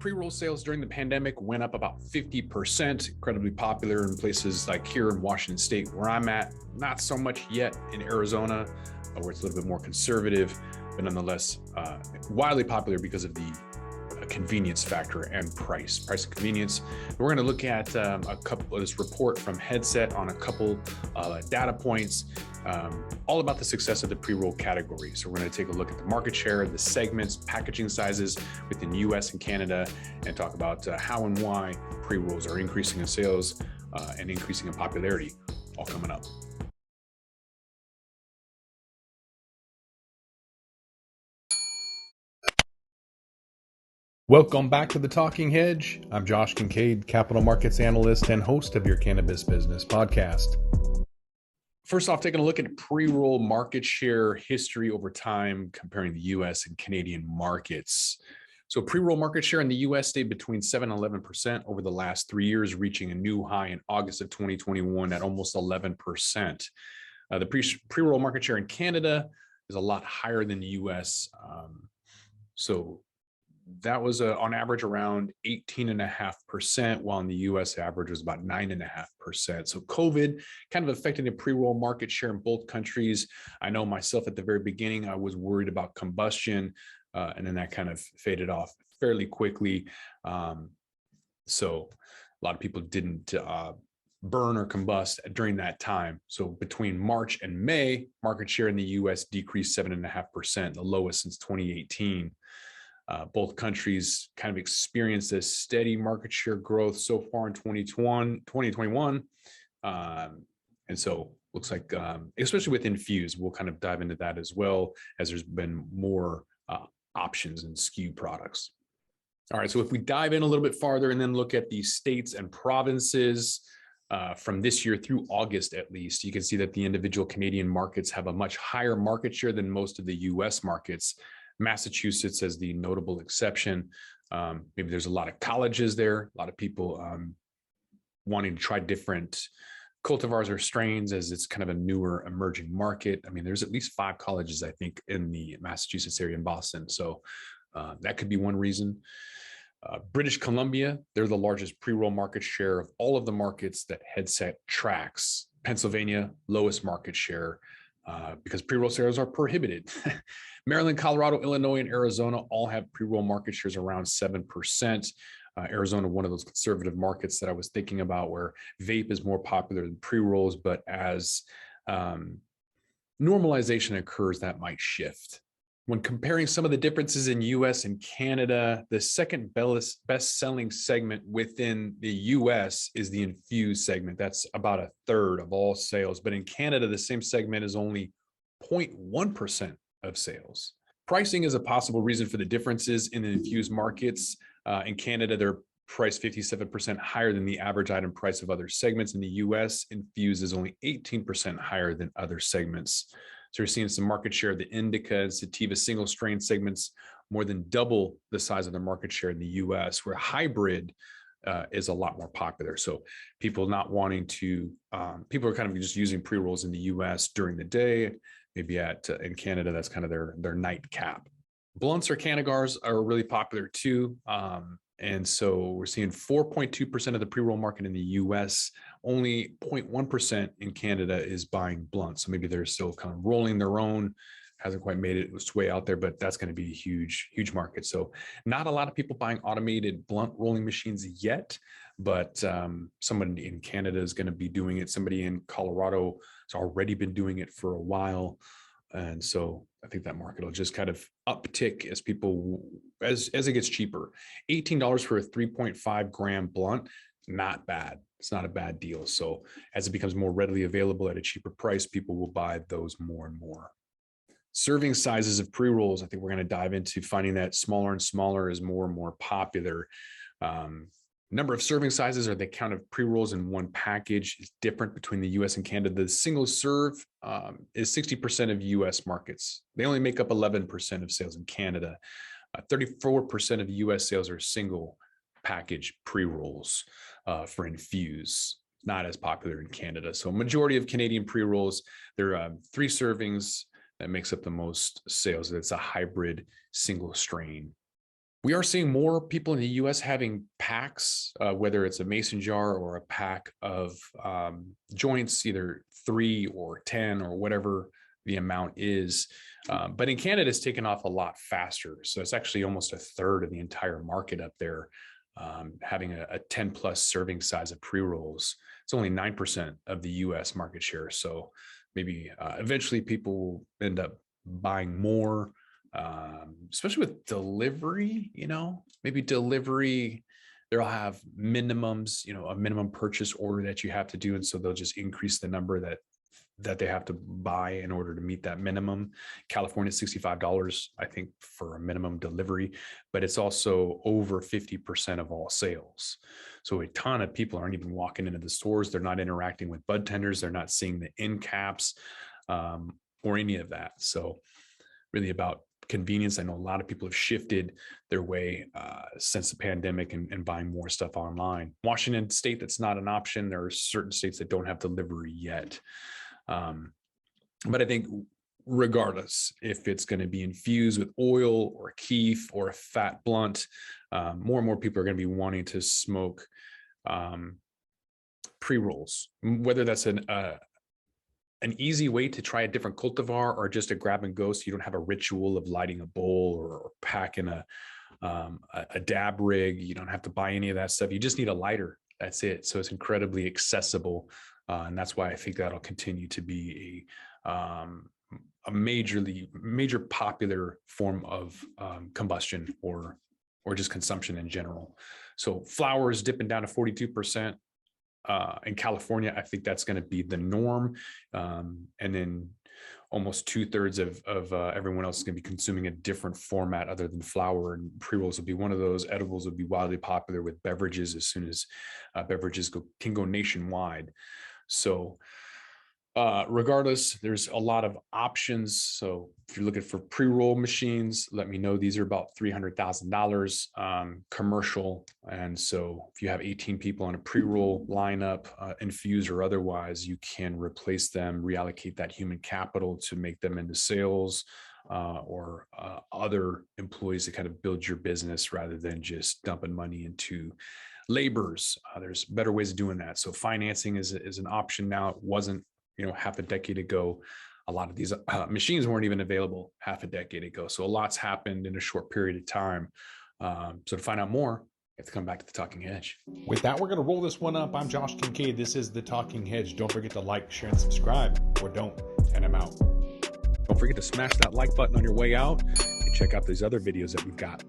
Pre-roll sales during the pandemic went up about 50%, incredibly popular in places like here in Washington State, where I'm at. Not so much yet in Arizona, where it's a little bit more conservative, but nonetheless widely popular because of the convenience factor and price and convenience. We're going to look at a couple of this report from Headset on a couple data points, all about the success of the pre-roll category. So we're going to take a look at the market share, the segments, packaging sizes within US and Canada, and talk about how and why pre-rolls are increasing in sales and increasing in popularity, all coming up. Welcome back to the Talking Hedge. I'm Josh Kincaid, capital markets analyst and host of your Cannabis Business Podcast. First off, taking a look at pre-roll market share history over time, comparing the US and Canadian markets. So pre-roll market share in the US stayed between 7 and 11% over the last 3 years, reaching a new high in August of 2021 at almost 11%. The pre-roll market share in Canada is a lot higher than the US. So that was on average around 18.5%, while in the US average was about 9.5%. So COVID kind of affected the pre-roll market share in both countries. I know myself at the very beginning, I was worried about combustion, and then that kind of faded off fairly quickly. So a lot of people didn't burn or combust during that time. So between March and May, market share in the US decreased 7.5%, the lowest since 2018. Both countries kind of experienced a steady market share growth so far in 2021. And so looks like, especially with Infused, we'll kind of dive into that as well, as there's been more options and SKU products. All right, so if we dive in a little bit farther and then look at the states and provinces from this year through August, at least, you can see that the individual Canadian markets have a much higher market share than most of the US markets. Massachusetts as the notable exception. Maybe there's a lot of colleges there, a lot of people wanting to try different cultivars or strains, as it's kind of a newer emerging market. I mean, there's at least 5 colleges, I think, in the Massachusetts area in Boston. So that could be one reason. British Columbia, they're the largest pre-roll market share of all of the markets that Headset tracks. Pennsylvania, lowest market share because pre-roll sales are prohibited. Maryland, Colorado, Illinois, and Arizona all have pre-roll market shares around 7%. Arizona, one of those conservative markets that I was thinking about, where vape is more popular than pre-rolls, but as normalization occurs, that might shift. When comparing some of the differences in US and Canada, the second best-selling segment within the US is the Infused segment. That's about a third of all sales. But in Canada, the same segment is only 0.1% of sales. Pricing is a possible reason for the differences in the Infused markets. In Canada, they're priced 57% higher than the average item price of other segments. In the US, Infused is only 18% higher than other segments. So you're seeing some market share of the indica and sativa single strain segments more than double the size of the market share in the US, where hybrid is a lot more popular. So people not wanting to, people are kind of just using pre-rolls in the US during the day, maybe in Canada, that's kind of their nightcap. Blunts or cannagars are really popular too. And so we're seeing 4.2% of the pre-roll market in the US, only 0.1% in Canada is buying blunts. So maybe they're still kind of rolling their own, hasn't quite made its way out there, but that's going to be a huge, huge market. So not a lot of people buying automated blunt rolling machines yet, but someone in Canada is going to be doing it. Somebody in Colorado has already been doing it for a while. And so I think that market will just kind of uptick as it gets cheaper. $18 for a 3.5 gram blunt, not bad. It's not a bad deal. So as it becomes more readily available at a cheaper price, people will buy those more and more. Serving sizes of pre-rolls, I think we're going to dive into finding that smaller and smaller is more and more popular. Number of serving sizes, or the count of pre-rolls in one package, is different between the US and Canada. The single serve is 60% of US markets. They only make up 11% of sales in Canada. 34% of US sales are single package pre-rolls for Infuse. Not as popular in Canada. So majority of Canadian pre-rolls, they're 3 servings that makes up the most sales. It's a hybrid single strain We are seeing more people in the US having packs, whether it's a mason jar or a pack of joints, either 3 or 10 or whatever the amount is. But in Canada, it's taken off a lot faster. So it's actually almost a third of the entire market up there, having a 10 plus serving size of pre-rolls. It's only 9% of the US market share. So maybe eventually people will end up buying more, especially with delivery. Maybe delivery, they'll have minimums, a minimum purchase order that you have to do. And so they'll just increase the number that they have to buy in order to meet that minimum. California, $65, I think, for a minimum delivery, but it's also over 50% of all sales. So a ton of people aren't even walking into the stores. They're not interacting with bud tenders. They're not seeing the end caps or any of that. So really about convenience. I know a lot of people have shifted their way since the pandemic and buying more stuff online. Washington State, that's not an option. There are certain states that don't have delivery yet. But I think regardless if it's going to be infused with oil or keef or a fat blunt, more and more people are going to be wanting to smoke pre-rolls, whether that's an easy way to try a different cultivar or just a grab and go, so you don't have a ritual of lighting a bowl or packing a dab rig. You don't have to buy any of that stuff. You just need a lighter. That's it. So it's incredibly accessible. And that's why I think that'll continue to be a major popular form of combustion or just consumption in general. So flower is dipping down to 42%. In California, I think that's going to be the norm. And then almost 2/3 of everyone else is going to be consuming a different format other than flower, and pre-rolls will be one of those. Edibles will be wildly popular with beverages as soon as beverages can go nationwide. So regardless, there's a lot of options. So if you're looking for pre-roll machines, let me know. These are about $300,000 commercial. And so if you have 18 people on a pre-roll lineup, infused or otherwise, you can replace them, reallocate that human capital to make them into sales or other employees to kind of build your business rather than just dumping money into laborers. There's better ways of doing that. So financing is an option now. It wasn't half a decade ago. A lot of these machines weren't even available half a decade ago. So a lot's happened in a short period of time. So to find out more, you have to come back to the Talking Hedge. With that, we're going to roll this one up. I'm Josh Kincaid. This is the Talking Hedge. Don't forget to like, share, and subscribe, or don't, and I'm out. Don't forget to smash that like button on your way out and check out these other videos that we've got.